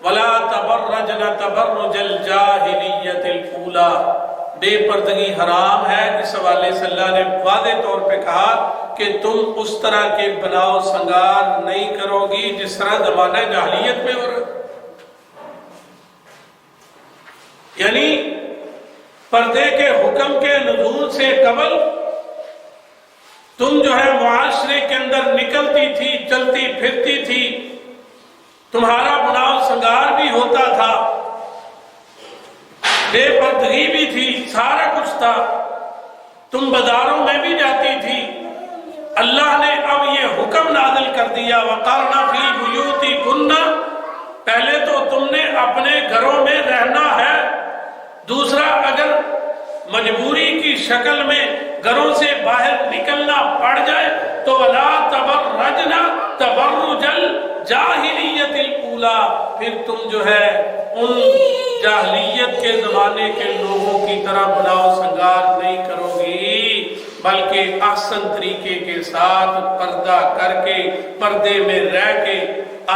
وَلَا تَبَرَّجْنَ تَبَرُّجَ الْجَاهِلِيَّةِ الْأُولَى، بے پردگی حرام ہے۔ اس حوالے سے اللہ نے واضح طور پہ کہا کہ تم اس طرح کے بناؤ سنگار نہیں کرو گی جس طرح زمانہ جاہلیت میں ہو رہا۔ یعنی پردے کے حکم کے نزول سے قبل تم جو ہے معاشرے کے اندر نکلتی تھی، چلتی پھرتی تھی، تمہارا بناؤ سنگار بھی ہوتا تھا، بے پردگی بھی تھی، سارا کچھ تھا، تم بازاروں میں بھی جاتی تھی۔ اللہ نے اب یہ حکم نازل کر دیا وَقَرْنَ فِي بُيُوتِكُنَّ، پہلے تو تم نے اپنے گھروں میں رہنا ہے، دوسرا اگر مجبوری کی شکل میں گھروں سے باہر نکلنا پڑ جائے تو وَلَا تَبَرَّجْنَ تَبَرُّجَ الْجَاهِلِيَّةِ الْأُولَى، پھر تم جو ہے ان جاہلیت کے زمانے کے لوگوں کی طرح بناؤ سنگار نہیں کرو گی، بلکہ احسن طریقے کے ساتھ پردہ کر کے، پردے میں رہ کے،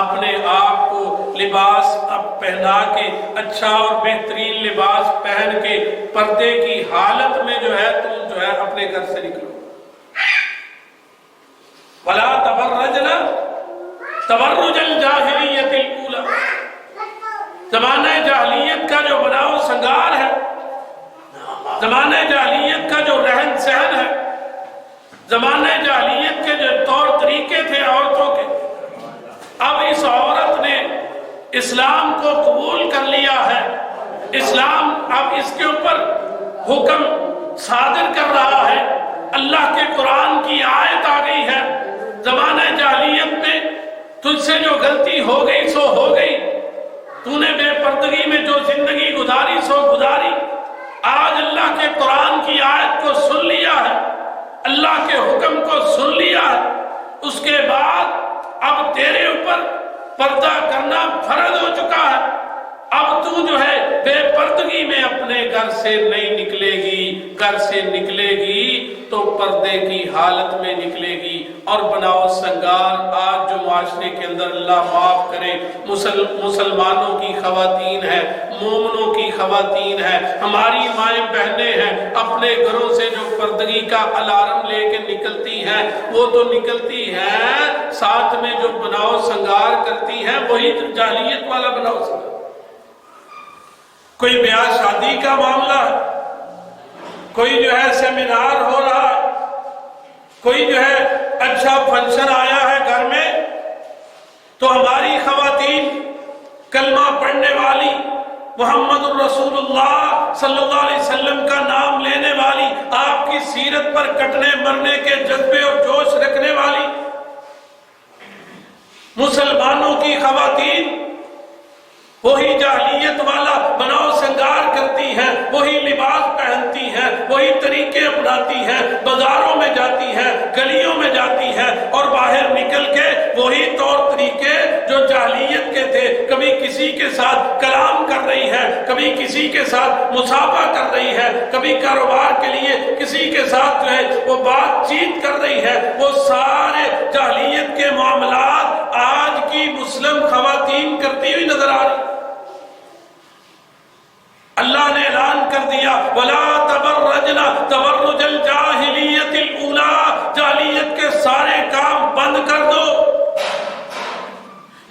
اپنے آپ کو لباس اب پہنا کے، اچھا اور بہترین لباس پہن کے، پردے کی حالت میں جو ہے تم جو ہے اپنے گھر سے نکلو۔ وَلَا تَبَرَّجْنَ تَبَرُّجَ الْجَاهِلِيَّةِ الْأُولَى، زمانہ جاہلیت کا جو بناؤ سنگار ہے، زمانہ جاہلیت کا جو رہن سہن ہے، زمانہ جاہلیت کے جو طور طریقے تھے عورتوں کے، اب اس عورت نے اسلام کو قبول کر لیا ہے، اسلام اب اس کے اوپر حکم صادر کر رہا ہے، اللہ کے قرآن کی آیت آ گئی ہے، زمانہ جاہلیت میں تجھ سے جو غلطی ہو گئی سو ہو گئی، تو نے بے پردگی میں جو زندگی گزاری سو گزاری، آج اللہ کے قرآن کی آیت کو سن لیا ہے، اللہ کے حکم کو سن لیا ہے، اس کے بعد اب تیرے اوپر پردہ کرنا فرض ہو چکا ہے، اب تو جو ہے بے پردگی میں اپنے گھر سے نہیں نکلے گی، گھر سے نکلے گی تو پردے کی حالت میں نکلے گی۔ اور بناؤ سنگار آج جو معاشرے کے اندر اللہ معاف کرے مسلمانوں کی خواتین ہیں، مومنوں کی خواتین ہیں، ہماری مائیں بہنیں ہیں، اپنے گھروں سے جو پردگی کا الارم لے کے نکلتی ہیں وہ تو نکلتی ہیں، ساتھ میں جو بناؤ سنگار کرتی ہیں وہی جاہلیت والا بناؤ سنگار۔ کوئی بیاہ شادی کا معاملہ ہے، کوئی جو ہے سیمینار ہو رہا ہے، کوئی جو ہے اچھا فنکشن آیا ہے گھر میں، تو ہماری خواتین کلمہ پڑھنے والی، محمد الرسول اللہ صلی اللہ علیہ وسلم کا نام لینے والی، آپ کی سیرت پر کٹنے مرنے کے جذبے اور جوش رکھنے والی مسلمانوں کی خواتین وہی جاہلیت والا بناؤ سنگار کرتی ہیں، وہی لباس پہنتی ہیں، وہی طریقے اپناتی ہیں، بازاروں میں جاتی ہیں، گلیوں میں جاتی ہیں، اور باہر نکل کے وہی طور طریقے جو جاہلیت کے تھے، کبھی کسی کے ساتھ کلام کر رہی ہے، کبھی کسی کے ساتھ مصافحہ کر رہی ہے، کبھی کاروبار کے لیے کسی کے ساتھ جو ہے وہ بات چیت کر رہی ہے، وہ سارے جاہلیت کے معاملات آج کی مسلم خواتین کرتی ہوئی نظر آ رہی۔ اللہ نے اعلان کر دیا وَلَا تَبَرَّجْنَ تَبَرُّجَ الْجَاهِلِيَّةِ الْأُولَى، جاہلیت کے سارے کام بند کر دو،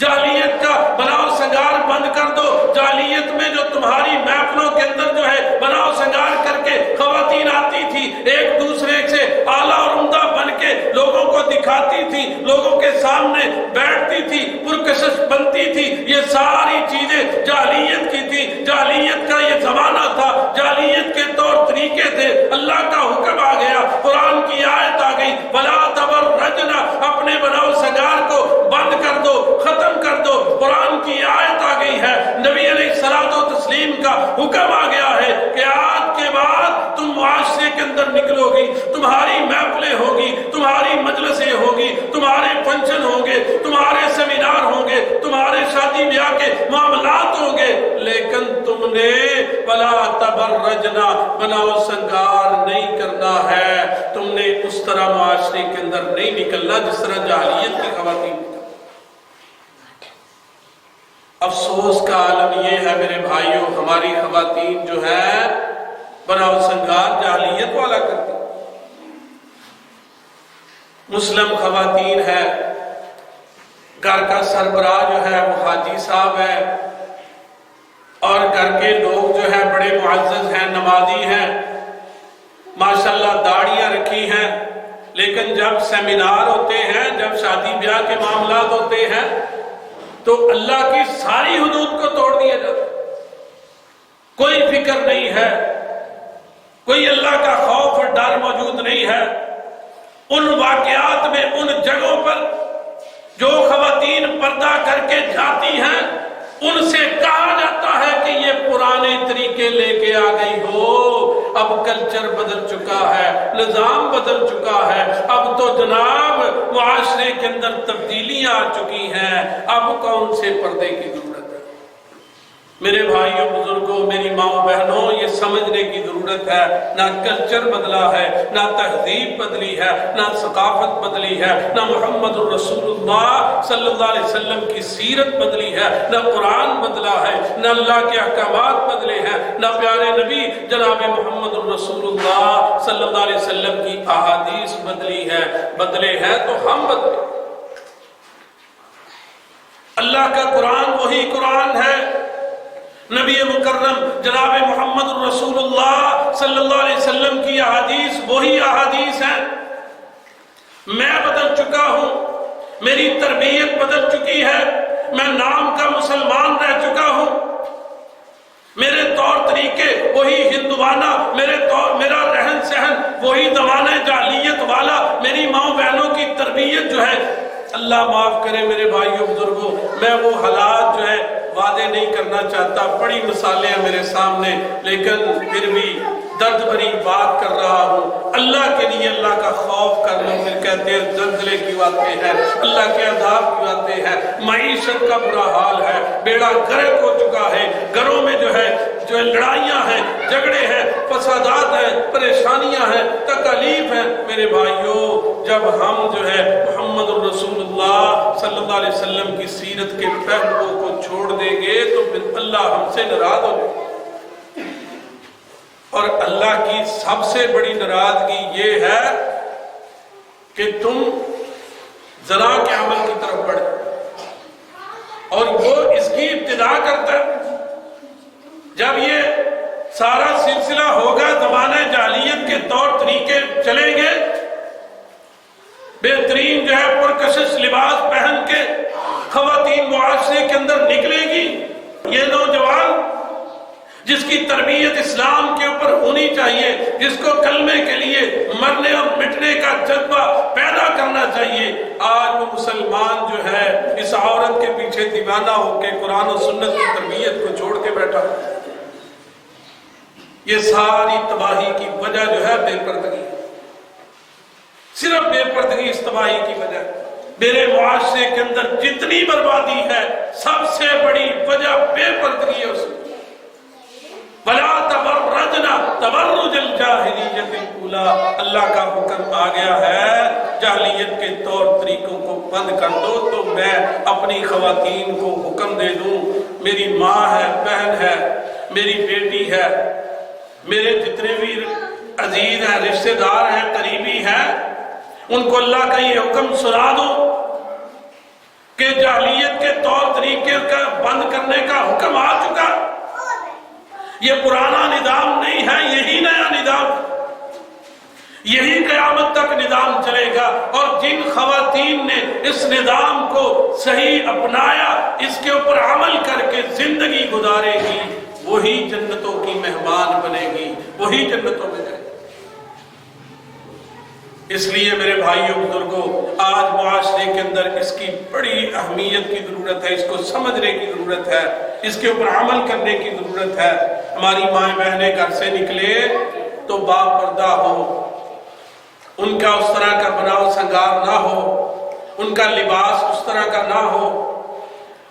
جاہلیت کا بناؤ سنگار بند کر دو۔ جاہلیت میں جو تمہاری محفلوں کے اندر جو ہے بناؤ سنگار کر کے خواتین آتی تھی، ایک دوسرے سے اعلیٰ اور عمدہ بن کے لوگوں کو دکھاتی تھی، لوگوں کے سامنے بیٹھتی تھی، پرکشش بنتی تھی، یہ ساری چیزیں جاہلیت کی تھی، جاہلیت کا یہ زمانہ تھا، جاہلیت کے طور طریقے تھے۔ اللہ کا حکم آ گیا، قرآن کی آیت آ گئی وَلَا تَبَرَّجْنَ، اپنے بناؤ سنگار کو بند کر دو، ختم کر دو۔ قرآن کی آیت آ گئی ہے، نبی علیہ الصلوۃ والتسلیم کا حکم آ گیا ہے کہ آج کے بعد تم معاشرے کے اندر نکلو گی، تمہاری محفلیں ہوگی، تمہاری مجلسیں ہوگی، تمہارے فنکشن ہوں گے، تمہارے سیمینار ہوں گے، تمہارے شادی بیاہ کے معاملات ہوں گے، لیکن تم نے وَلَا تَبَرَّجْنَ بناؤ سنگار نہیں کرنا ہے، تم نے اس طرح معاشرے کے اندر نہیں نکلنا جس طرح جاہلیت کی خواتین۔ افسوس کا عالم یہ ہے میرے بھائیوں، ہماری خواتین جو ہے بناؤ سنگار جاہلیت والا کرتی. مسلم خواتین ہے، گھر کا سربراہ جو ہے وہ حاجی صاحب ہے، اور گھر کے لوگ جو ہے بڑے معزز ہیں، نمازی ہیں، ماشاءاللہ داڑیاں رکھی ہیں، لیکن جب سیمینار ہوتے ہیں، جب شادی بیاہ کے معاملات ہوتے ہیں تو اللہ کی ساری حدود کو توڑ دیا جاتا ہے. کوئی فکر نہیں ہے، کوئی اللہ کا خوف اور ڈر موجود نہیں ہے. ان واقعات میں، ان جگہوں پر جو خواتین پردہ کر کے جاتی ہیں، ان سے کہا جاتا ہے کہ یہ پرانے طریقے لے کے آ گئی ہو. اب کلچر بدل چکا ہے، نظام بدل چکا ہے، اب تو جناب معاشرے کے اندر تبدیلیاں آ چکی ہیں، اب کون سے پردے کی ضرورت ہے؟ میرے بھائیوں بزرگوں، میری ماں بہنوں، یہ سمجھنے کی ضرورت ہے، نہ کلچر بدلا ہے، نہ تہذیب بدلی ہے، نہ ثقافت بدلی ہے، نہ محمد الرسول اللہ صلی اللہ علیہ وسلم کی سیرت بدلی ہے، نہ قرآن بدلا ہے، نہ اللہ کے احکامات بدلے ہیں، نہ پیارے نبی جناب محمد الرسول اللہ صلی اللہ علیہ وسلم کی احادیث بدلی ہے. بدلے ہیں تو ہم بدلے. اللہ کا قرآن وہی قرآن ہے، نبی مکرم جناب محمد الرسول اللہ صلی اللہ علیہ وسلم کی احادیث وہی احادیث ہیں. میں بدل چکا ہوں، میری تربیت بدل چکی ہے، میں نام کا مسلمان رہ چکا ہوں، میرے طور طریقے وہی ہندوانہ، میرا رہن سہن وہی زمانہ جاہلیت والا، میری ماں بہنوں کی تربیت جو ہے. اللہ معاف کرے میرے بھائیوں بزرگوں، میں وہ حالات جو ہے وعدے نہیں کرنا چاہتا، بڑی مثالیں ہیں میرے سامنے، لیکن پھر بھی درد بھری بات کر رہا ہوں. اللہ کے لیے اللہ کا خوف کر لو. پھر کہتے ہیں زلزلے کی باتیں ہیں، اللہ کے عذاب کی باتیں ہیں، معیشت کا برا حال ہے، بیڑا غرق ہو چکا ہے، گھروں میں جو ہے لڑائیاں ہیں، جھگڑے ہیں، فسادات ہیں، پریشانیاں ہیں، تکالیف ہیں. میرے بھائیوں، جب ہم جو ہے محمد الرسول اللہ صلی اللہ علیہ وسلم کی سیرت کے پہلوؤں کو چھوڑ دیں گے تو پھر اللہ ہم سے ناراض ہو جائے. اور اللہ کی سب سے بڑی ناراضگی یہ ہے کہ تم ذرا کے عمل کی طرف بڑھے، اور وہ اس کی ابتدا کرتا ہے جب یہ سارا سلسلہ ہوگا، زمانہ جاہلیت کے طور طریقے چلیں گے، بہترین جو ہے پرکشش لباس پہن کے خواتین معاشرے کے اندر نکلے گی. یہ نوجوان جس کی تربیت اسلام کے اوپر ہونی چاہیے، جس کو کلمے کے لیے مرنے اور مٹنے کا جذبہ پیدا کرنا چاہیے، آج وہ مسلمان جو ہے اس عورت کے پیچھے دیوانہ ہو کے قرآن و سنت کی تربیت کو چھوڑ کے بیٹھا. یہ ساری تباہی کی وجہ جو ہے بے پردگی، صرف بے پردگی اس تباہی کی وجہ. میرے معاشرے کے اندر جتنی بربادی ہے سب سے بڑی وجہ بے پردگی ہے. اس وَلَا تَبَرَّجْنَا تَبَرُّجَ الْجَاهِلِيَّةِ الْأُولَىٰ. اللہ کا حکم آ گیا ہے جاہلیت کے طور طریقوں کو بند کر دو. تو میں اپنی خواتین کو حکم دے دوں، میری ماں ہے، بہن ہے، میری بیٹی ہے، میرے جتنے بھی عزیز ہیں، رشتہ دار ہیں، قریبی ہیں، ان کو اللہ کا یہ حکم سنا دو کہ جاہلیت کے طور طریقے کا بند کرنے کا حکم آ چکا. یہ پرانا نظام نہیں ہے، یہی نیا نظام، یہی قیامت تک نظام چلے گا. اور جن خواتین نے اس نظام کو صحیح اپنایا، اس کے اوپر عمل کر کے زندگی گزارے گی، وہی جنتوں کی مہمان بنے گی، وہی جنتوں میں جائے گی. اس لیے میرے بھائیوں بزرگوں، آج معاشرے کے اندر اس کی بڑی اہمیت کی ضرورت ہے، اس کو سمجھنے کی ضرورت ہے، اس کے اوپر عمل کرنے کی ضرورت ہے. ہماری مائیں بہنیں گھر سے نکلے تو با پردہ ہو، ان کا اس طرح کا بناؤ سنگار نہ ہو، ان کا لباس اس طرح کا نہ ہو،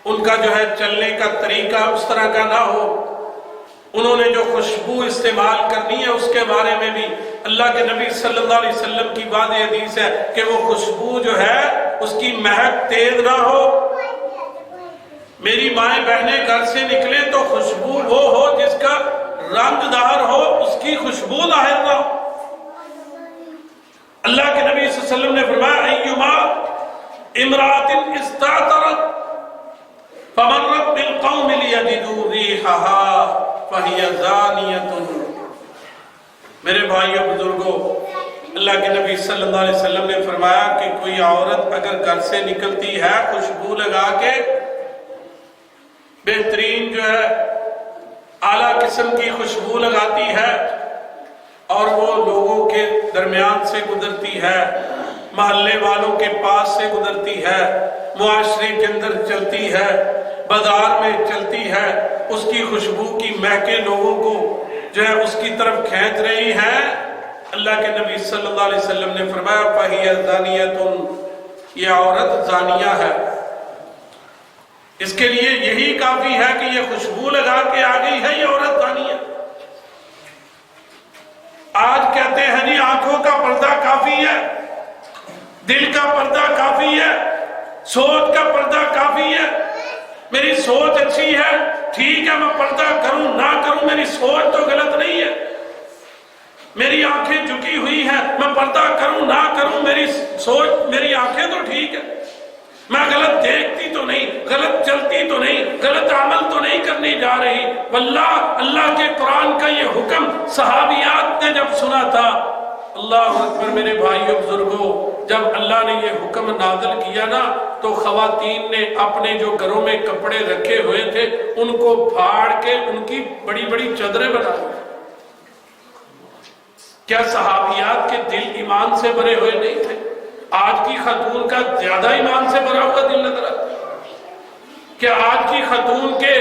ان کا جو ہے چلنے کا طریقہ اس طرح کا نہ ہو. انہوں نے جو خوشبو استعمال کرنی ہے اس کے بارے میں بھی اللہ کے نبی صلی اللہ علیہ وسلم کی واضح حدیث ہے کہ وہ خوشبو جو ہے اس کی مہک تیز نہ ہو، میری مائیں بہنیں گھر سے نکلے تو خوشبو وہ ہو جس کا رنگ دار ہو، اس کی خوشبو ظاہر نہ ہو۔ اللہ کے نبی صلی اللہ علیہ وسلم نے فرمایا ایما امرأۃ استعطرت فمرت بالقوم لیجدوا ریحھا فہی زانیۃ۔ میرے بھائیوں بزرگوں، اللہ کے نبی صلی اللہ علیہ وسلم نے فرمایا کہ کوئی عورت اگر گھر سے نکلتی ہے خوشبو لگا کے، بہترین جو ہے اعلیٰ قسم کی خوشبو لگاتی ہے، اور وہ لوگوں کے درمیان سے گزرتی ہے، محلے والوں کے پاس سے گزرتی ہے، معاشرے کے اندر چلتی ہے، بازار میں چلتی ہے، اس کی خوشبو کی مہکیں لوگوں کو جو ہے اس کی طرف کھینچ رہی ہیں، اللہ کے نبی صلی اللہ علیہ وسلم نے فرمایا فَهِيَ زَانِيَةٌ، یہ عورت زانیہ ہے۔ اس کے لیے یہی کافی ہے کہ یہ خوشبو لگا کے آ گئی ہے، یہ عورت زانیہ۔ آج کہتے ہیں جی آنکھوں کا پردہ کافی ہے، دل کا پردہ کافی ہے، سوچ کا پردہ کافی ہے، میری سوچ اچھی ہے، ٹھیک ہے میں پردہ کروں نہ کروں، میری سوچ تو غلط نہیں ہے، میری آنکھیں جھکی ہوئی ہیں، میں پردہ کروں نہ کروں، میری سوچ میری آنکھیں تو ٹھیک ہے، میں غلط دیکھتی تو نہیں، غلط چلتی تو نہیں، غلط عمل تو نہیں کرنے جا رہی۔ واللہ اللہ کے قرآن کا یہ حکم صحابیات نے جب سنا تھا، اللہ اکبر میرے بھائیوں بزرگوں، جب اللہ نے یہ حکم نازل کیا نا تو خواتین نے اپنے جو گھروں میں کپڑے رکھے ہوئے تھے ان کو پھاڑ کے ان کی بڑی بڑی چادریں بنا دی۔ کیا صحابیات کے دل ایمان سے بھرے ہوئے نہیں تھے؟ آج کی خاتون کا زیادہ ایمان سے بھرا ہوا دل نظر آتا ہے؟ کیا آج کی خاتون کے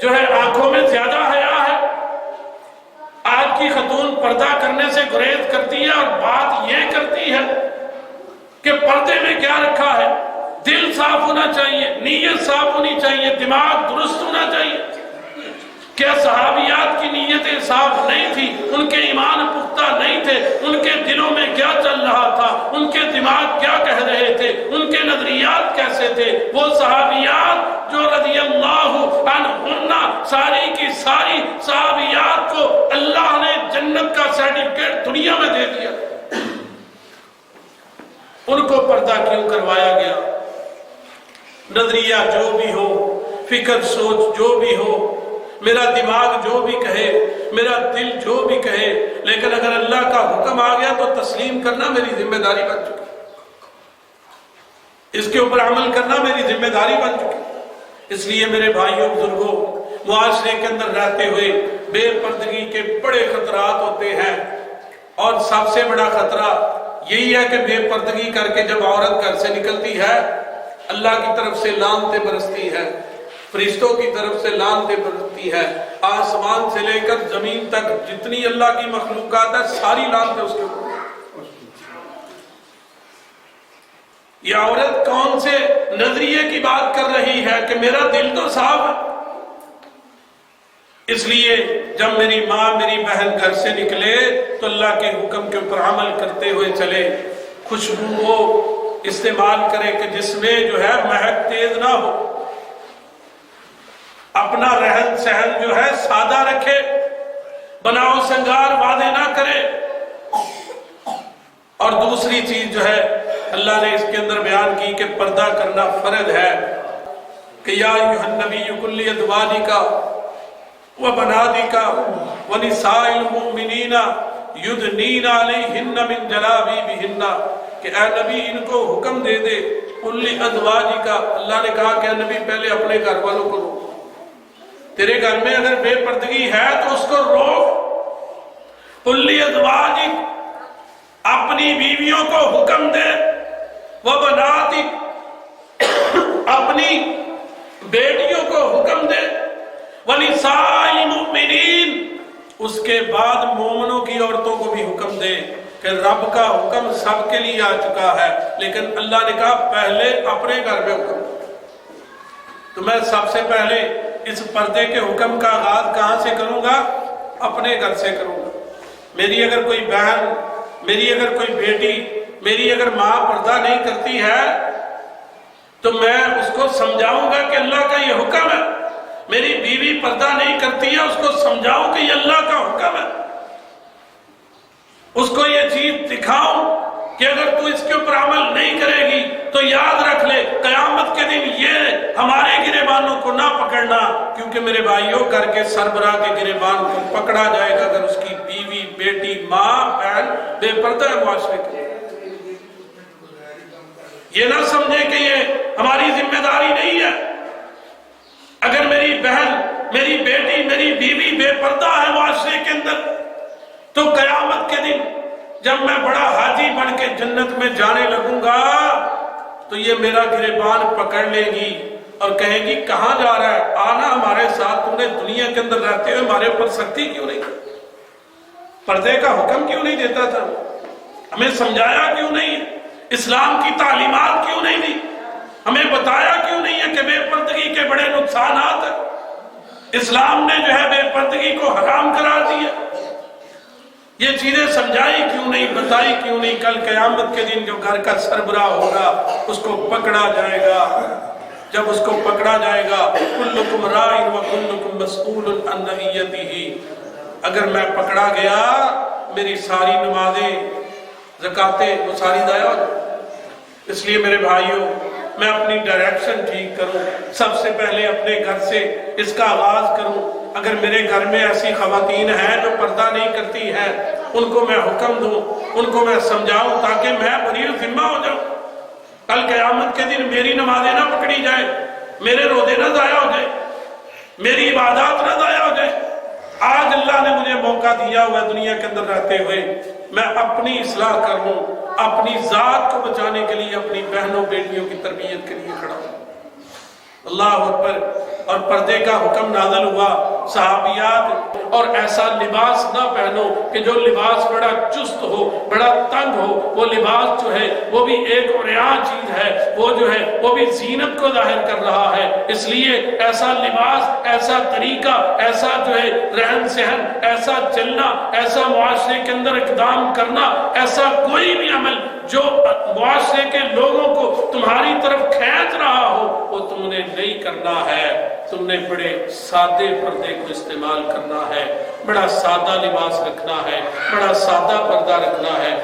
جو ہے آنکھوں میں زیادہ حیا ہے؟ آج کی خاتون پردہ کرنے سے گریز کرتی ہے اور بات یہ کرتی ہے کہ پردے میں کیا رکھا ہے؟ دل صاف ہونا چاہیے، نیت صاف ہونی چاہیے، دماغ درست ہونا چاہیے۔ کیا صحابیات کی نیتیں صاف نہیں تھی؟ ان کے ایمان پختہ نہیں تھے؟ ان کے دلوں میں کیا چل رہا تھا؟ ان کے دماغ کیا کہہ رہے تھے؟ ان کے نظریات کیسے تھے؟ وہ صحابیات جو رضی اللہ عنہن ساری کی ساری صحابیات کو اللہ نے جنت کا سرٹیفکیٹ دنیا میں دے دیا، ان کو پردہ کیوں کروایا گیا؟ نظریہ جو بھی ہو، فکر سوچ جو بھی ہو، میرا دماغ جو بھی کہے، میرا دل جو بھی کہے، لیکن اگر اللہ کا حکم آ گیا تو تسلیم کرنا میری ذمہ داری بن چکی، اس کے اوپر عمل کرنا میری ذمہ داری بن چکی۔ اس لیے میرے بھائیوں بزرگوں، معاشرے کے اندر رہتے ہوئے بے پردگی کے بڑے خطرات ہوتے ہیں، اور سب سے بڑا خطرہ یہی ہے کہ بے پردگی کر کے جب عورت گھر سے نکلتی ہے اللہ کی طرف سے لعنتیں برستی ہے، فرشتوں کی طرف سے لعنتیں برستی ہے، آسمان سے لے کر زمین تک جتنی اللہ کی مخلوقات ہے ساری لعنتیں اس کے اوپر۔ یہ عورت کون سے نظریے کی بات کر رہی ہے کہ میرا دل تو صاف ہے؟ اس لیے جب میری ماں میری بہن گھر سے نکلے تو اللہ کے حکم کے اوپر عمل کرتے ہوئے چلے، خوشبو وہ استعمال کرے کہ جس میں جو ہے مہک تیز نہ ہو، اپنا رہن سہن جو ہے سادہ رکھے، بناؤ سنگار وعدے نہ کرے۔ اور دوسری چیز جو ہے اللہ نے اس کے اندر بیان کی کہ پردہ کرنا فرض ہے کہ یا ایھا النبی قل لازواجک وبناتک ونساء المؤمنین یدنین علیہن من جلابیبہن، کہ اے نبی ان کو حکم دے دے، قل لازواجک، اللہ نے کہا کہ اے نبی پہلے اپنے گھر والوں کو روک، تیرے گھر میں اگر بے پردگی ہے تو اس کو روک، قل لازواجک، اپنی بیویوں کو حکم دے، وبناتک، اپنی بیٹیوں کو حکم دے، ونساء المؤمنین، اس کے بعد مومنوں کی عورتوں کو بھی حکم دے کہ رب کا حکم سب کے لیے آ چکا ہے، لیکن اللہ نے کہا پہلے اپنے گھر میں حکم دے۔ تو میں سب سے پہلے اس پردے کے حکم کا آغاز کہاں سے کروں گا؟ اپنے گھر سے کروں گا۔ میری اگر کوئی بہن، میری اگر کوئی بیٹی، میری اگر ماں پردہ نہیں کرتی ہے تو میں اس کو سمجھاؤں گا کہ اللہ کا یہ حکم ہے. میری بیوی پردہ نہیں کرتی ہے، اس کو سمجھاؤں کہ یہ اللہ کا حکم ہے. اس کو یہ چیز دکھاؤں کہ اگر تو اس کے اوپر عمل نہیں کرے گی تو یاد رکھ لے قیامت کے دن یہ ہمارے گریبانوں کو نہ پکڑنا، کیونکہ میرے بھائیوں گھر کے سربراہ کے گریبان کو پکڑا جائے گا اگر اس کی بیوی، بیٹی، ماں، بہن بے پردہ ہے معاشرے کے. یہ نہ سمجھے کہ یہ ہماری ذمہ داری نہیں ہے. اگر میری بہن، میری بیٹی، میری بیوی بے پردہ ہے معاشرے کے اندر، تو قیامت کے دن جب میں بڑا حاجی بن کے جنت میں جانے لگوں گا تو یہ میرا گریبان پکڑ لے گی اور کہے گی کہاں جا رہا ہے، آنا ہمارے ساتھ. تم نے دنیا کے اندر رہتے ہوئے ہمارے اوپر سختی کیوں نہیں، پردے کا حکم کیوں نہیں دیتا تھا، ہمیں سمجھایا کیوں نہیں، اسلام کی تعلیمات کیوں نہیں دی، ہمیں بتایا کیوں نہیں ہے کہ بے پردگی کے بڑے نقصانات ہیں. اسلام نے جو ہے بے پردگی کو حرام قرار دیا. یہ چیزیں سمجھائی کیوں نہیں، بتائی کیوں نہیں. کل قیامت کے دن جو گھر کا سربراہ ہوگا اس کو پکڑا جائے گا. جب اس کو پکڑا جائے گا کلکم راع وکلکم مسئول عن رعیتہ، اگر میں پکڑا گیا میری ساری نمازیں، زکاتیں وہ ساری ضائع ہو جائیں. اس لیے میرے بھائیوں، میں اپنی ڈائریکشن ٹھیک کروں، سب سے پہلے اپنے گھر سے اس کا آغاز کروں. اگر میرے گھر میں ایسی خواتین ہیں جو پردہ نہیں کرتی ہیں، ان کو میں حکم دوں، ان کو میں سمجھاؤں تاکہ میں بری ذمہ ہو جاؤں. کل قیامت کے دن میری نمازیں نہ پکڑی جائیں، میرے روزے نہ ضائع ہو جائیں، میری عبادات نہ ضائع ہو جائیں. آج اللہ نے مجھے موقع دیا ہوا دنیا کے اندر رہتے ہوئے میں اپنی اصلاح کر لوں، اپنی ذات کو بچانے کے لیے، اپنی بہنوں بیٹیوں کی تربیت کے لیے کھڑا ہوں. اللہ اکبر. اور پردے کا حکم نازل ہوا. صحابیات، اور ایسا لباس نہ پہنو کہ جو لباس بڑا چست ہو، بڑا تنگ ہو. وہ لباس جو ہے وہ بھی ایک عریاں چیز ہے، وہ جو ہے وہ بھی زینت کو ظاہر کر رہا ہے. اس لیے ایسا لباس، ایسا طریقہ، ایسا جو ہے رہن سہن، ایسا چلنا، ایسا معاشرے کے اندر اقدام کرنا، ایسا کوئی بھی عمل جو معاشرے کے لوگوں کو تمہاری طرف کھینچ رہا ہو وہ تم نے نہیں کرنا ہے. تم نے بڑے سادے پردے کو استعمال کرنا ہے، بڑا سادہ لباس رکھنا ہے، بڑا سادہ پردہ رکھنا ہے.